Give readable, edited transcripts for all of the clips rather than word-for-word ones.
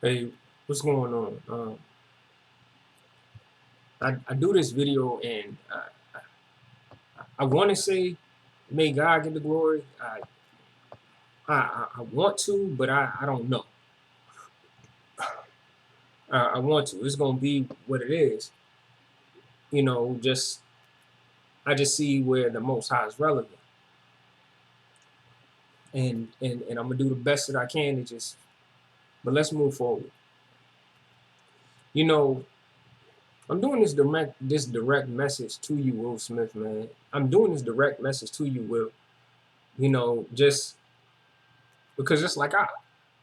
Hey, what's going on? I do this video and I want to say, may God get the glory. I want to, but I don't know. I want to. It's gonna be what it is. Just I just see where the Most High is relevant, and I'm gonna do the best that I can to just. But let's move forward. You know, I'm doing this direct message to you, Will Smith, man. I'm doing this direct message to you, Will. Just because it's like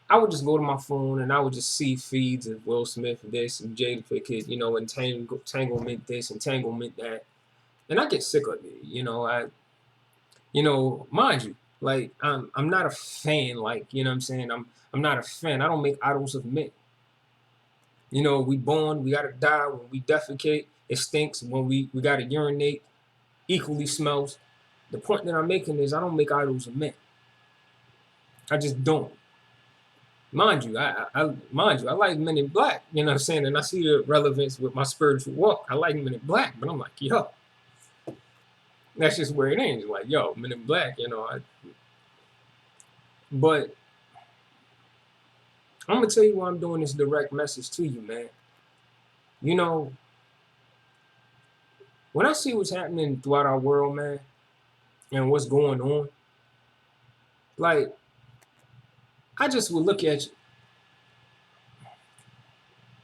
I would just go to my phone and I would just see feeds of Will Smith this and Jada Pickett, entanglement this, entanglement that, and I get sick of it. Mind you, like I'm not a fan. Like what I'm saying, I'm not a fan. I don't make idols of men. We born, we gotta die. When we defecate, it stinks. When we gotta urinate, equally smells. The point that I'm making is I don't make idols of men. I just don't. Mind you, I like Men in Black, you know what I'm saying? And I see the relevance with my spiritual walk. I like Men in Black, but I'm like, yo, that's just where it ends. Like, yo, Men in Black, but I'm gonna tell you why I'm doing this direct message to you, man. You know, when I see what's happening throughout our world, man, and what's going on, like, I just would look at you.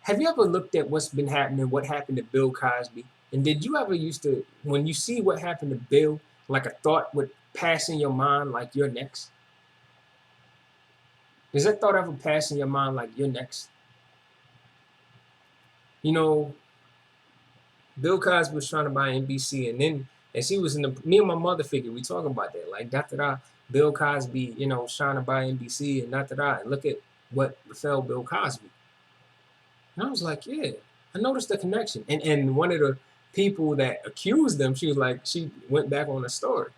Have you ever looked at what's been happening, what happened to Bill Cosby? And did you ever used to, when you see what happened to Bill, like a thought would pass in your mind like you're next? Does that thought ever pass in your mind like you're next? You know, Bill Cosby was trying to buy NBC, and then as he was me and my mother figured, we talking about that, like da Bill Cosby, was trying to buy NBC, and and look at what befell Bill Cosby. And I was like, yeah, I noticed the connection. And one of the people that accused them, she went back on the story.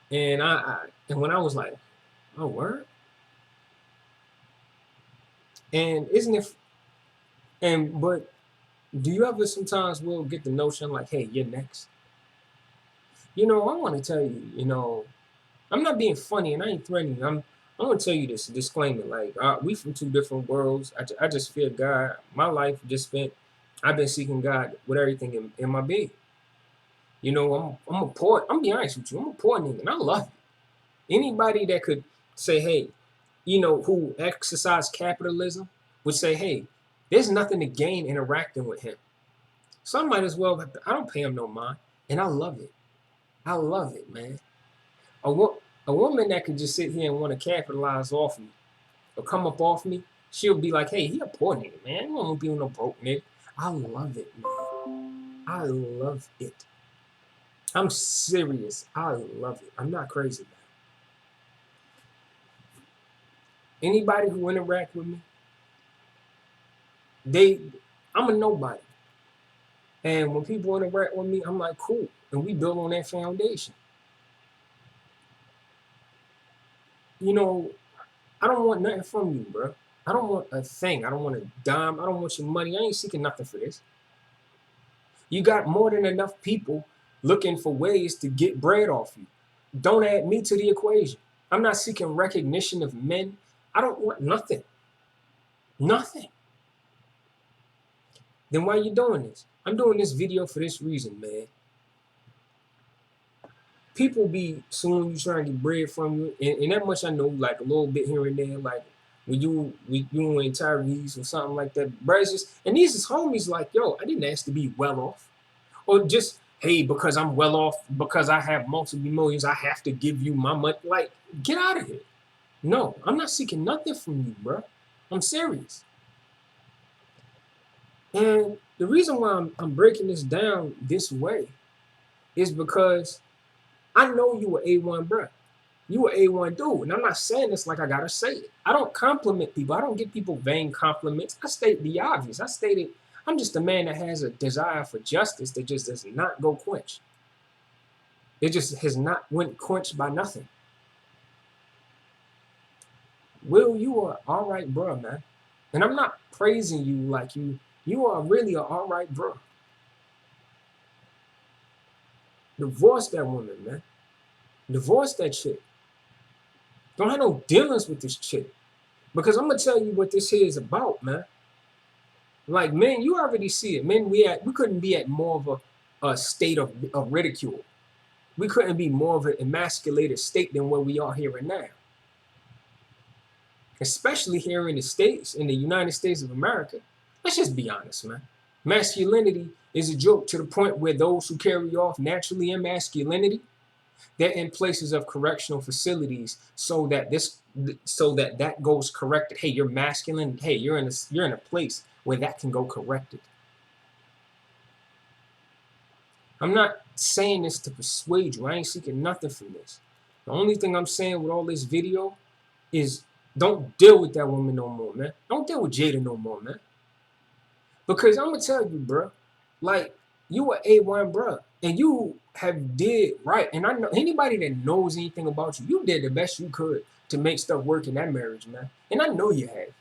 And and when I was like, oh, word? And isn't it, but do you ever sometimes will get the notion like, hey, you're next? I want to tell you, I'm not being funny and I ain't threatening you. I'm going to tell you this disclaimer. Like, we from two different worlds. I just fear God. My life I've been seeking God with everything in my being. I'm a poor, I'm be honest with you, I'm a poor nigga and I love it. Anybody that could say, hey, who exercise capitalism would say, hey, there's nothing to gain interacting with him. So I might as well, I don't pay him no mind. And I love it. I love it, man. A, a woman that could just sit here and want to capitalize off me or come up off me, she'll be like, hey, he a poor nigga, man. I don't want to be no broke nigga. I love it, man. I love it. I'm serious. I love it. I'm not crazy, man. Anybody who interact with me, I'm a nobody. And when people interact with me, I'm like, cool. And we build on that foundation. I don't want nothing from you, bro. I don't want a thing. I don't want a dime. I don't want your money. I ain't seeking nothing for this. You got more than enough people looking for ways to get bread off you. Don't add me to the equation. I'm not seeking recognition of men. I don't want nothing. Nothing. Then why are you doing this? I'm doing this video for this reason, man. People be suing you trying to get bread from you, and that much I know, like a little bit here and there, like when you and TYRESE or something like that. Bro, and these is homies like, yo, I didn't ask to be well off. Or just, hey, because I'm well off, because I have multiple millions, I have to give you my money. Like, get out of here. No, I'm not seeking nothing from you, bro. I'm serious. And the reason why I'm breaking this down this way is because I know you an A1, bro. You an A1 dude. And I'm not saying this like I gotta say it. I don't compliment people. I don't give people vain compliments. I state the obvious. I stated I'm just a man that has a desire for justice that just does not go quench. It just has not went quenched by nothing. Will, you are all right, bro, man. And I'm not praising you like you are really an all right bro. Divorce that woman, man. Divorce that chick. Don't have no dealings with this chick. Because I'm gonna tell you what this here is about, man. Like, men, you already see it. Men, we couldn't be at more of a state of ridicule. We couldn't be more of an emasculated state than where we are here and now. Especially here in the States, in the United States of America. Let's just be honest, man. Masculinity is a joke to the point where those who carry off naturally in masculinity, they're in places of correctional facilities so that that goes corrected. Hey, you're masculine. Hey, you're in a place where that can go corrected. I'm not saying this to persuade you. I ain't seeking nothing from this. The only thing I'm saying with all this video is don't deal with that woman no more, man. Don't deal with Jada no more, man. Because I'm gonna tell you, bro, like, you are A1, bro, and you have did right. And I know anybody that knows anything about you, you did the best you could to make stuff work in that marriage, man. And I know you have.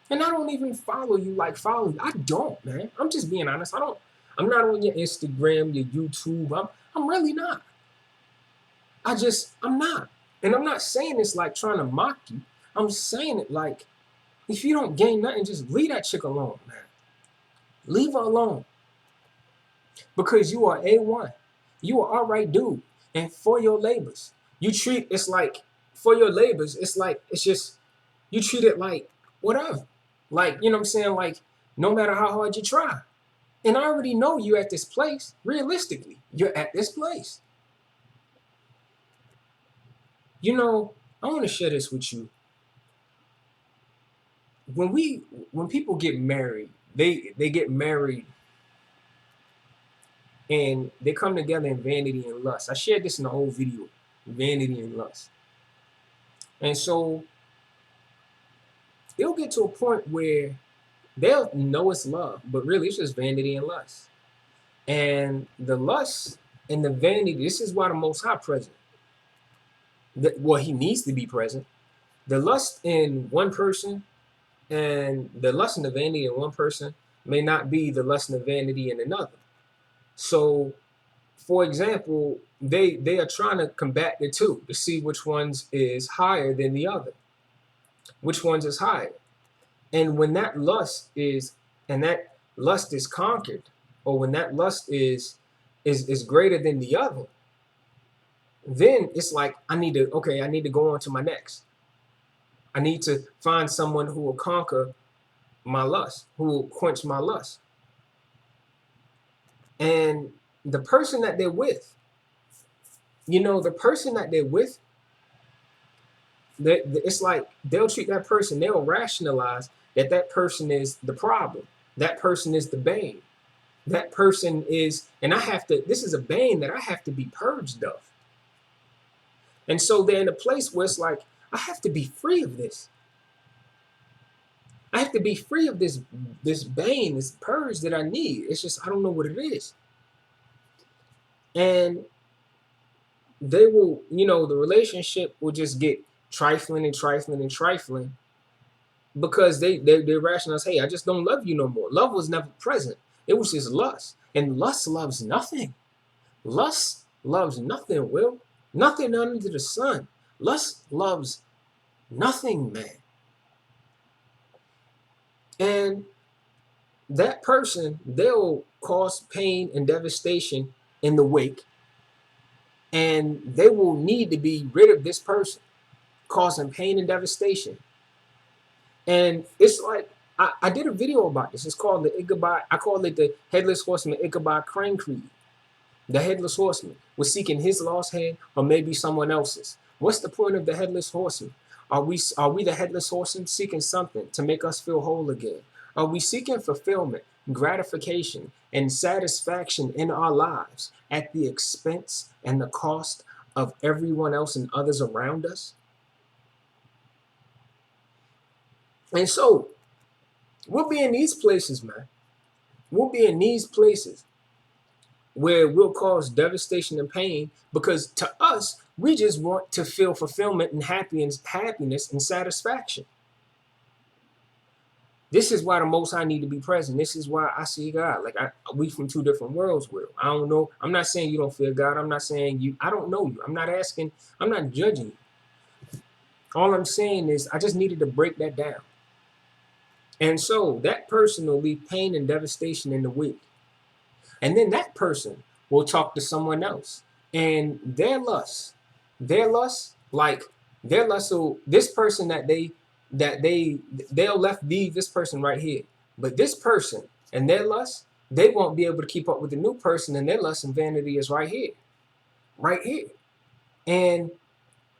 And I don't even follow you like follow you. I don't, man. I'm just being honest. I'm not on your Instagram, your YouTube. I'm really not. I'm not. And I'm not saying this like trying to mock you. I'm saying it like, if you don't gain nothing, just leave that chick alone, man. Leave her alone. Because you are A1. You are all right, dude. And for your labors, it's like, for your labors, it's just, you treat it like whatever. Like, you know what I'm saying? Like, no matter how hard you try. And I already know you at this place. Realistically, you're at this place. You know, I want to share this with you. When people get married, they get married and they come together in vanity and lust. I shared this in the whole video, vanity and lust. And so they'll get to a point where they'll know it's love, but really it's just vanity and lust. And the lust and the vanity, this is why the Most High present. Well, he needs to be present. The lust in one person and the lust and the vanity in one person may not be the lust and the vanity in another. So, for example, they are trying to combat the two to see which one's is higher than the other. Which one's is higher. And when that lust is conquered, or when that lust is greater than the other, then it's like, I need to go on to my next. I need to find someone who will conquer my lust, who will quench my lust. And the person that they're with, it's like they'll treat that person, they'll rationalize that person is the problem. That person is the bane. That person is, and this is a bane that I have to be purged of. And so they're in a place where it's like, I have to be free of this. I have to be free of this bane, this purge that I need. It's just, I don't know what it is. And they will, the relationship will just get trifling and trifling and trifling because they rationalize, hey, I just don't love you no more. Love was never present. It was just lust. And lust loves nothing. Lust loves nothing, Will. Nothing under the sun. Lust loves nothing, man. And that person, they'll cause pain and devastation in the wake. And they will need to be rid of this person, causing pain and devastation. And it's like, I did a video about this. It's called the Ichabod, I call it the Headless Horseman Ichabod Crane Creed. The Headless Horseman was seeking his lost head or maybe someone else's. What's the point of the Headless Horseman? Are we the Headless Horseman seeking something to make us feel whole again? Are we seeking fulfillment, gratification, and satisfaction in our lives at the expense and the cost of everyone else and others around us? And so, we'll be in these places, man. We'll be in these places where we'll cause devastation and pain because to us, we just want to feel fulfillment and happiness and satisfaction. This is why the Most High need to be present. This is why I see God. Like we from two different worlds, Will. I don't know. I'm not saying you don't fear God. I'm not saying you. I don't know you. I'm not asking. I'm not judging you. All I'm saying is I just needed to break that down. And so that person will leave pain and devastation in the week. And then that person will talk to someone else. And their lust, like their lust, so this person they'll leave this person right here. But this person and their lust, they won't be able to keep up with the new person, and their lust and vanity is right here. Right here. And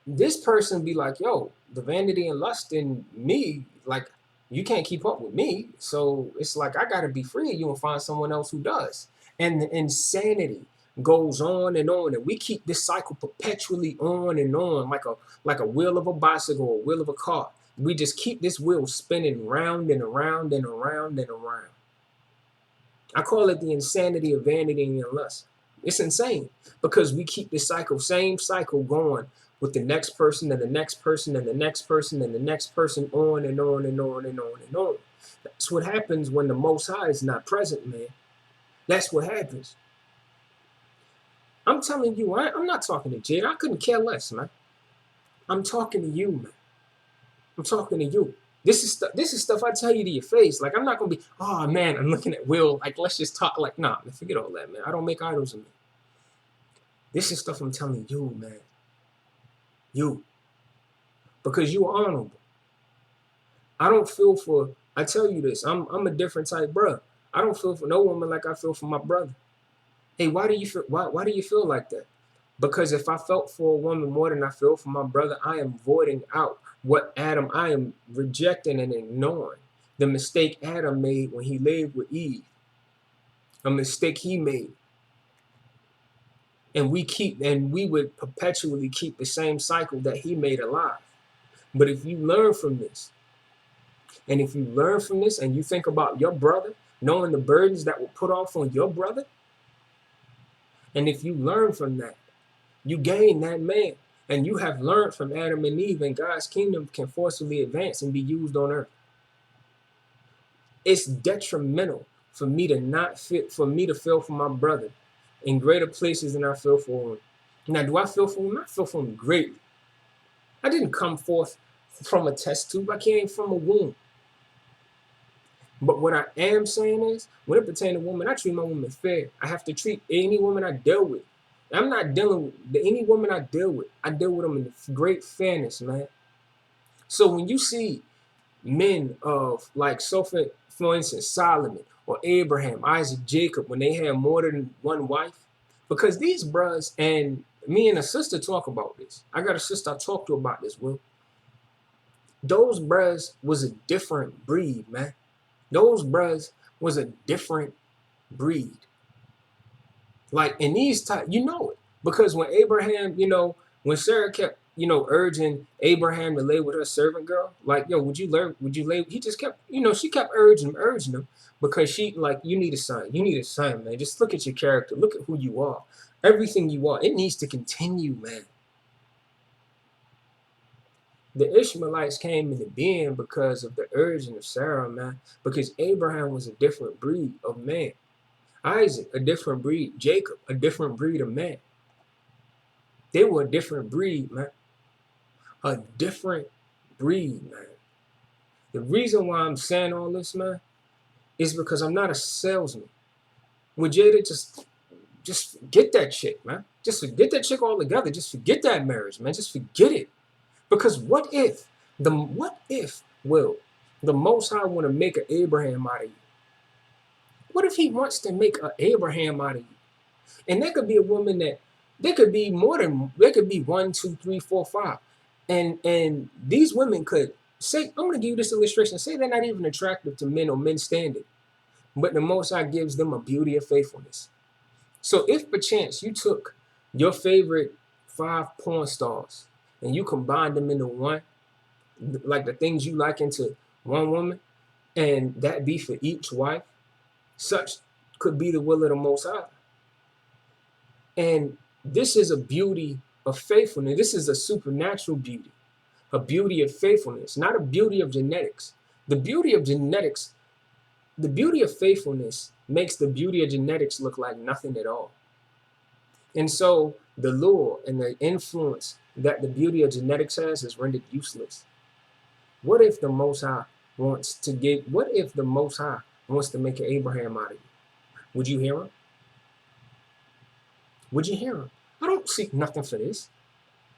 this person be like, yo, the vanity and lust in me, like, you can't keep up with me. So it's like, I got to be free of you and find someone else who does. And the insanity goes on. And we keep this cycle perpetually on, like a wheel of a bicycle or a wheel of a car. We just keep this wheel spinning round and around and around and around. I call it the insanity of vanity and lust. It's insane because we keep this same cycle going with the next person and the next person and the next person and the next person on and on and on and on and on. That's what happens when the Most High is not present, man. That's what happens. I'm telling you, I'm not talking to Jada. I couldn't care less, man. I'm talking to you, man. I'm talking to you. This is stuff I tell you to your face. Like, I'm not gonna be, oh man, I'm looking at Will. Like, let's just talk. Like, nah, man, forget all that, man. I don't make idols of me. This is stuff I'm telling you, man. You. Because you are honorable. I don't feel for, I tell you this, I'm a different type brother. I don't feel for no woman like I feel for my brother. Hey, why do you feel like that? Because if I felt for a woman more than I feel for my brother, I am voiding out I am rejecting and ignoring the mistake Adam made when he lived with Eve. A mistake he made. And we would perpetually keep the same cycle that he made alive. But if you learn from this, and you think about your brother, knowing the burdens that were put off on your brother, and if you learn from that, you gain that man. And you have learned from Adam and Eve, and God's kingdom can forcibly advance and be used on earth. It's detrimental for me to feel for my brother in greater places than I feel for him. Now, do I feel for him? I feel for him greatly. I didn't come forth from a test tube. I came from a womb. But what I am saying is, when it pertains to women, I treat my woman fair. I have to treat any woman I deal with. I'm not dealing with any woman I deal with them in great fairness, man. So when you see men of, like, for instance, Solomon or Abraham, Isaac, Jacob, when they had more than one wife, because these bros, and me and a sister talk about this. I got a sister I talk to about this, Will. Those bros was a different breed, man. Those bros was a different breed. Like, in these times, you know it. Because when Abraham, when Sarah kept, urging Abraham to lay with her servant girl, like, yo, would you lay? He just kept, she kept urging him because she, like, you need a son. You need a son, man. Just look at your character. Look at who you are. Everything you are. It needs to continue, man. The Ishmaelites came into being because of the urging of Sarah, man. Because Abraham was a different breed of man. Isaac, a different breed. Jacob, a different breed of man. They were a different breed, man. A different breed, man. The reason why I'm saying all this, man, is because I'm not a salesman. With Jada, just forget that chick, man. Just forget that chick altogether. Just forget that marriage, man. Just forget it. Because what if, Will, the Most High want to make an Abraham out of you? What if he wants to make an Abraham out of you? And there could be a woman that, there could be 1, 2, 3, 4, 5. And these women could say, I'm going to give you this illustration. Say they're not even attractive to men or men's standard, but the Most High gives them a beauty of faithfulness. So if perchance you took your favorite 5 porn stars and you combined them into one, like the things you like into one woman, and that be for each wife, such could be the will of the Most High. And this is a beauty of faithfulness. This is a supernatural beauty, a beauty of faithfulness, not a beauty of genetics. The beauty of genetics, the beauty of faithfulness makes the beauty of genetics look like nothing at all. And so the lure and the influence that the beauty of genetics has is rendered useless. What if the Most High wants to make an Abraham out of you? Would you hear him? Would you hear him? I don't seek nothing for this.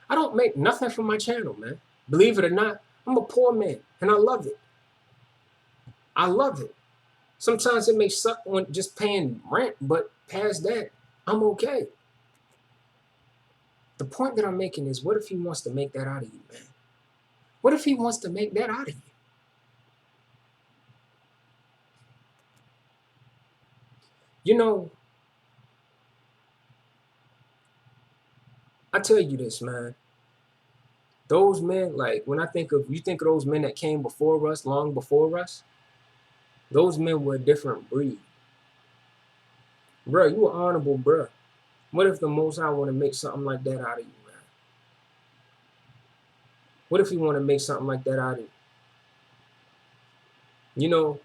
I don't make nothing for my channel, man. Believe it or not, I'm a poor man, and I love it. I love it. Sometimes it may suck on just paying rent, but past that, I'm okay. The point that I'm making is, what if he wants to make that out of you, man? What if he wants to make that out of you? You know, I tell you this, man. Those men, like, when you think of those men that came before us, long before us, those men were a different breed. Bruh, you were honorable, bruh. What if the Most High want to make something like that out of you, man? What if he want to make something like that out of you? You know,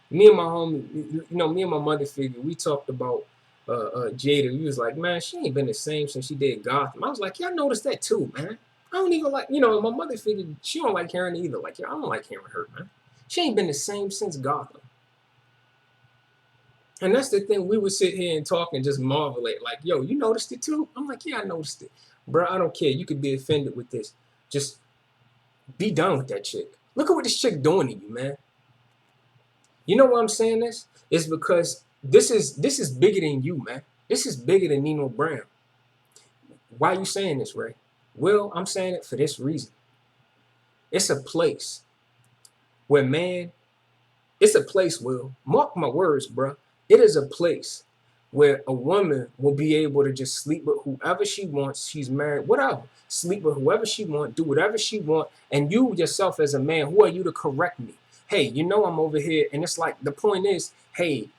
me and my homie, me and my mother figure, we talked about Jada. We was like, man, she ain't been the same since she did Gotham. I was like, yeah, I noticed that too, man. I don't even like, my mother figured she don't like hearing either. Like, yeah, I don't like hearing her, man. She ain't been the same since Gotham. And that's the thing. We would sit here and talk and just marvel at, like, yo, you noticed it too? I'm like, yeah, I noticed it. Bro, I don't care. You could be offended with this. Just be done with that chick. Look at what this chick doing to you, man. You know why I'm saying this? It's because this is bigger than you, man. This is bigger than Nino Brown. Why are you saying this, Ray? Well, I'm saying it for this reason. It's a place where, man, it's a place, Will. Mark my words, bro. It is a place where a woman will be able to just sleep with whoever she wants. She's married, whatever. Sleep with whoever she wants, do whatever she wants. And you yourself as a man, who are you to correct me? Hey, I'm over here. And it's like, the point is, hey,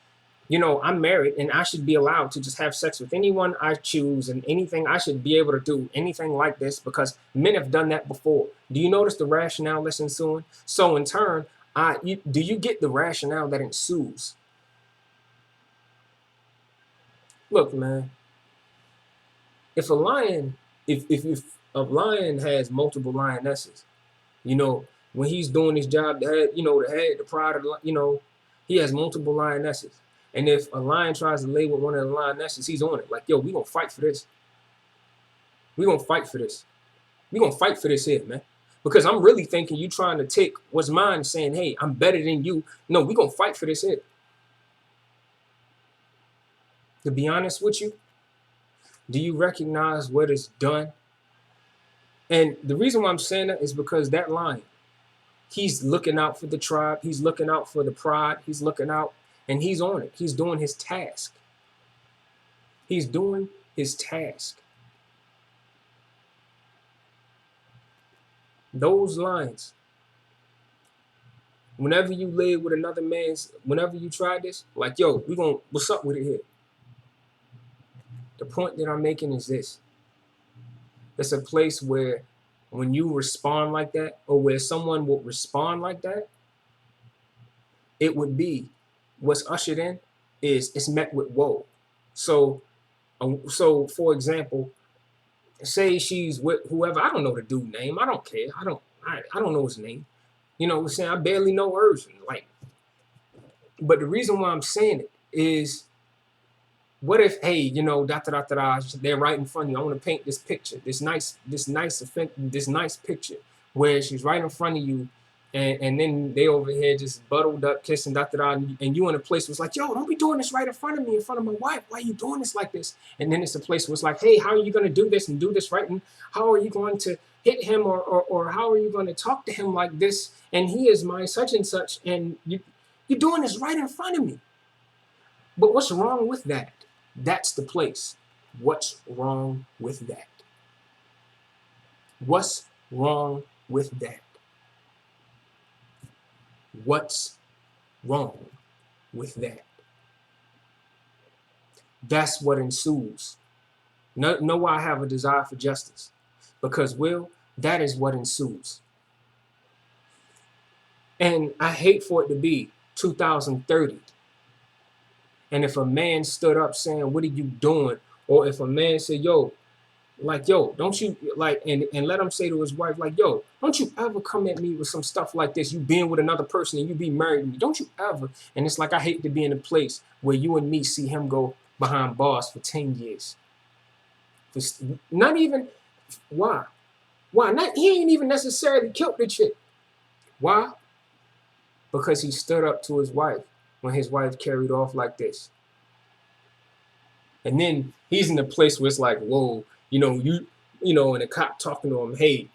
I'm married and I should be allowed to just have sex with anyone I choose, and anything I should be able to do, anything like this, because men have done that before. Do you notice the rationale that's ensuing? So in turn, do you get the rationale that ensues? Look, man, if a lion has multiple lionesses, when he's doing his job, the pride of he has multiple lionesses. And if a lion tries to lay with one of the lionesses, he's on it. Like, yo, we gonna fight for this. We gonna fight for this. We gonna fight for this here, man. Because I'm really thinking you trying to take what's mine, saying, hey, I'm better than you. No, we gonna fight for this here. To be honest with you, do you recognize what is done? And the reason why I'm saying that is because that lion, he's looking out for the tribe. He's looking out for the pride. He's looking out, and he's on it. He's doing his task. He's doing his task. Those lions, whenever you live with another man's, whenever you try this, like, yo, what's up with it here? The point that I'm making is this. It's a place where when you respond like that, or where someone will respond like that, it would be, what's ushered in is it's met with woe. So for example, say she's with whoever, I don't know the dude's name. I don't care. I don't know his name. I'm saying, I barely know hers. Like, but the reason why I'm saying it is, what if, hey, they're right in front of you. I want to paint this picture, this nice picture where she's right in front of you, and then they over here just buttled up, kissing, and you in a place where it's like, yo, don't be doing this right in front of me, in front of my wife. Why are you doing this like this? And then it's a place where it's like, hey, how are you going to do this and do this right? And how are you going to hit him, or how are you going to talk to him like this? And he is my such and such, and you're doing this right in front of me. But what's wrong with that? That's the place. What's wrong with that? What's wrong with that? What's wrong with that? That's what ensues. Know why I have a desire for justice. Because, Will, that is what ensues. And I hate for it to be 2030. And if a man stood up saying, what are you doing? Or if a man said, yo, like, yo, don't you, like, and let him say to his wife, like, yo, don't you ever come at me with some stuff like this. You being with another person and you be married to me. Don't you ever. And it's like, I hate to be in a place where you and me see him go behind bars for 10 years. Not even, why? Why? Not, he ain't even necessarily killed the chick. Why? Because he stood up to his wife when his wife carried off like this. And then he's in a place where it's like, whoa, and the cop talking to him, hey,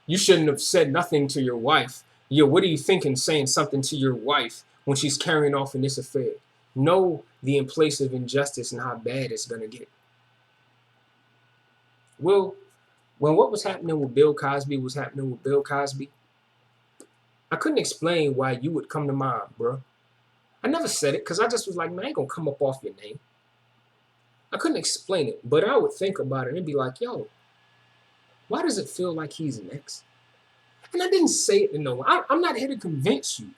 you shouldn't have said nothing to your wife. Yo, what are you thinking saying something to your wife when she's carrying off in this affair? Know the place of injustice and how bad it's going to get. Well, when what was happening with Bill Cosby I couldn't explain why you would come to mind, bro. I never said it because I just was like, man, I ain't going to come up off your name. I couldn't explain it, but I would think about it and be like, yo, why does it feel like he's next? And I didn't say it to no one. I'm not here to convince you.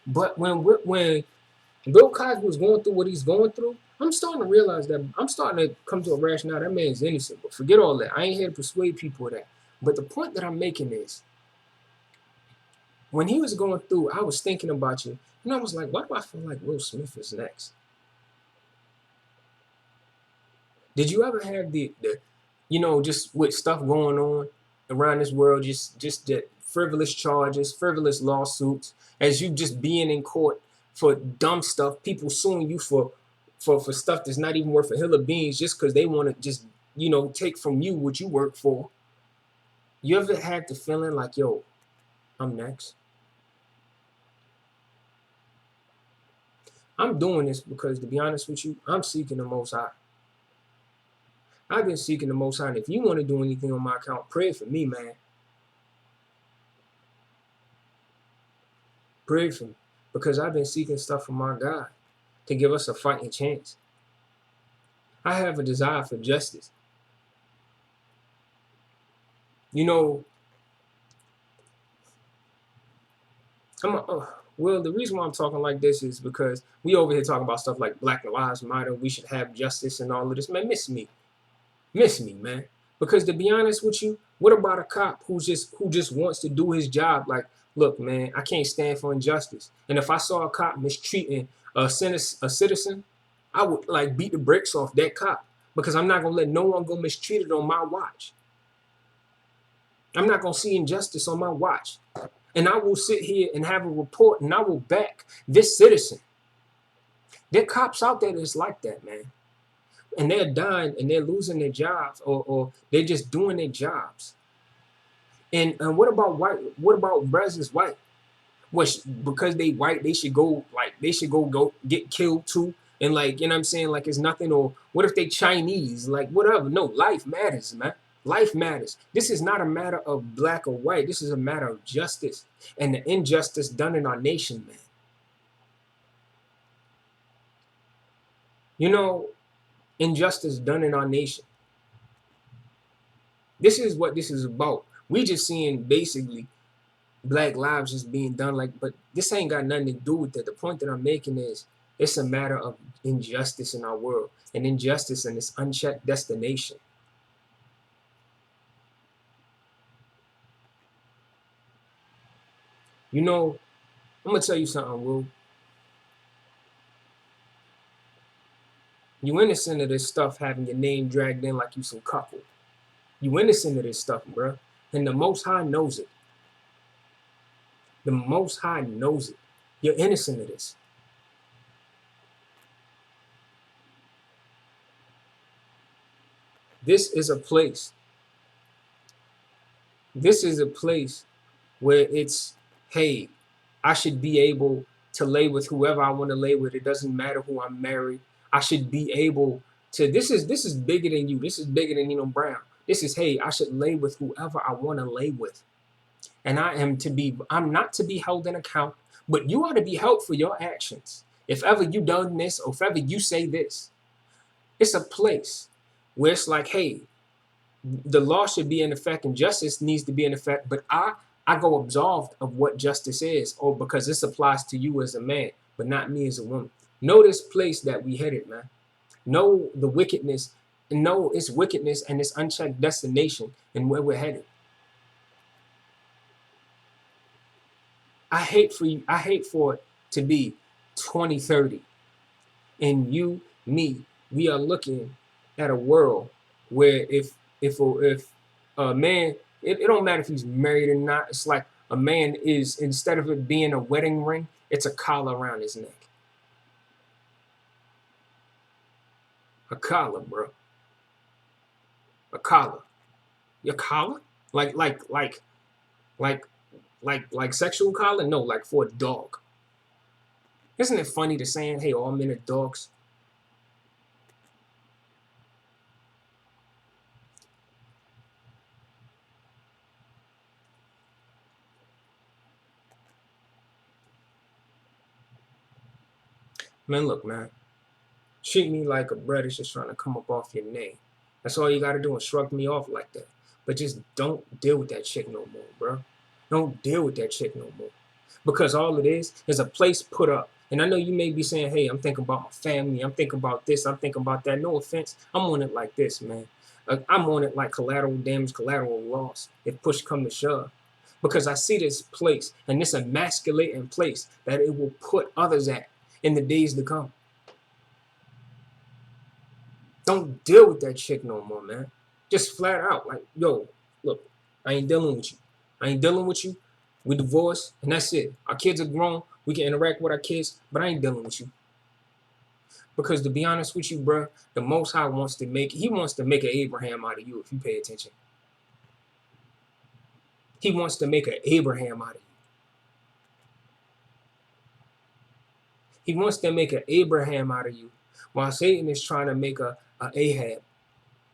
But when Bill Cosby was going through what he's going through, I'm starting to realize that I'm starting to come to a rationale that man's innocent. But forget all that. I ain't here to persuade people of that. But the point that I'm making is, when he was going through, I was thinking about you. And I was like, why do I feel like Will Smith is next? Did you ever have the just with stuff going on around this world, just the frivolous charges, frivolous lawsuits, as you just being in court for dumb stuff, people suing you for stuff that's not even worth a hill of beans just because they want to just, take from you what you work for. You ever had the feeling like, yo, I'm next? I'm doing this because, to be honest with you, I'm seeking the Most High. I've been seeking the Most High, and if you want to do anything on my account, pray for me, man. Pray for me, because I've been seeking stuff from my God to give us a fighting chance. I have a desire for justice. Well, the reason why I'm talking like this is because we over here talking about stuff like Black Lives Matter, we should have justice and all of this. Man, miss me, man. Because to be honest with you, what about a cop who just wants to do his job? Like, look, man, I can't stand for injustice. And if I saw a cop mistreating a citizen, I would like beat the brakes off that cop, because I'm not gonna let no one go mistreated on my watch. I'm not gonna see injustice on my watch. And I will sit here and have a report, and I will back this citizen. There are cops out there that's like that, man. And they're dying and they're losing their jobs, or they're just doing their jobs. And what about white? What about brothers white? Because they white, they should go get killed too. And like, you know what I'm saying? Like, it's nothing. Or what if they Chinese? Like, whatever. No, life matters, man. Life matters. This is not a matter of black or white. This is a matter of justice and the injustice done in our nation, man. Injustice done in our nation. This is what this is about. We just seeing basically black lives just being done, but this ain't got nothing to do with it. The point that I'm making is, it's a matter of injustice in our world, and injustice in this unchecked destination. I'm gonna tell you something, Will. You innocent of this stuff, having your name dragged in like you some couple. You innocent of this stuff, bro. And the Most High knows it. The Most High knows it. You're innocent of this. This is a place. This is a place where it's, hey, I should be able to lay with whoever I want to lay with. It doesn't matter who I'm married. I should be able to, this is bigger than you. This is bigger than Nino Brown. This is, hey, I should lay with whoever I want to lay with. And I'm not to be held in account, but you are to be held for your actions. If ever you done this, or if ever you say this, it's a place where it's like, hey, the law should be in effect and justice needs to be in effect, but I go absolved of what justice is, or because this applies to you as a man, but not me as a woman. Know this place that we headed, man. Know the wickedness, and know its wickedness and its unchecked destination and where we're headed. I hate for it to be 2030 and you, me, we are looking at a world where if a man, it don't matter if he's married or not. It's like a man is, instead of it being a wedding ring, it's a collar around his neck. A collar, bro. A collar. Your collar? Like like like sexual collar? No, like for a dog. Isn't it funny to saying, hey, all men are dogs? Man, look, man. Treat me like a brother's just trying to come up off your name. That's all you gotta do, and shrug me off like that. But just don't deal with that chick no more, bro. Don't deal with that chick no more. Because all it is a place put up. And I know you may be saying, hey, I'm thinking about my family. I'm thinking about this. I'm thinking about that. No offense. I'm on it like this, man. I'm on it like collateral damage, collateral loss, if push come to shove. Because I see this place and this emasculating place that it will put others at in the days to come. Don't deal with that chick no more, man. Just flat out, like, yo, look, I ain't dealing with you. I ain't dealing with you. We divorced, and that's it. Our kids are grown. We can interact with our kids, but I ain't dealing with you. Because to be honest with you, bro, the Most High wants to make, he wants to make an Abraham out of you if you pay attention. He wants to make an Abraham out of you. He wants to make an Abraham out of you, while Satan is trying to make a Ahab.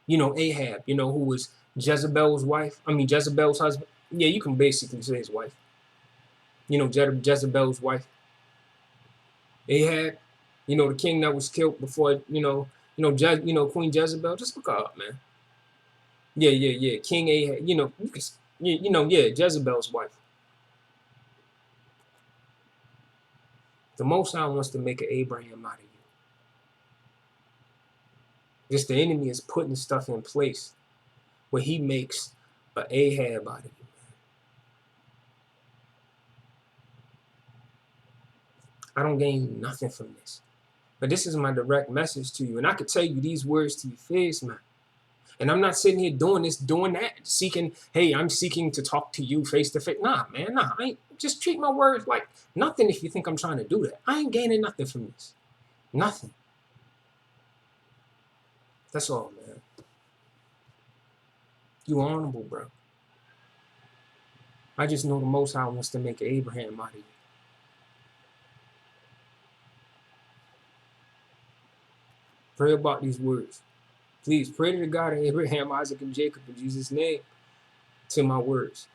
Ahab, who was Jezebel's wife. I mean, Jezebel's husband. Yeah, you can basically say his wife. Jezebel's wife. Ahab, the king that was killed before, Queen Jezebel. Just look her up, man. Yeah. King Ahab. Jezebel's wife. The Most High wants to make an Abraham out of you. Just the enemy is putting stuff in place where he makes an Ahab out of you. I don't gain nothing from this. But this is my direct message to you. And I could tell you these words to your face, man. And I'm not sitting here doing this, doing that, seeking, hey, I'm seeking to talk to you face to face. Nah, man, nah. I ain't, just treat my words like nothing if you think I'm trying to do that. I ain't gaining nothing from this. Nothing. That's all, man. You honorable, bro. I just know the Most High wants to make Abraham out of you. Pray about these words. Please pray to the God of Abraham, Isaac, and Jacob in Jesus' name to my words.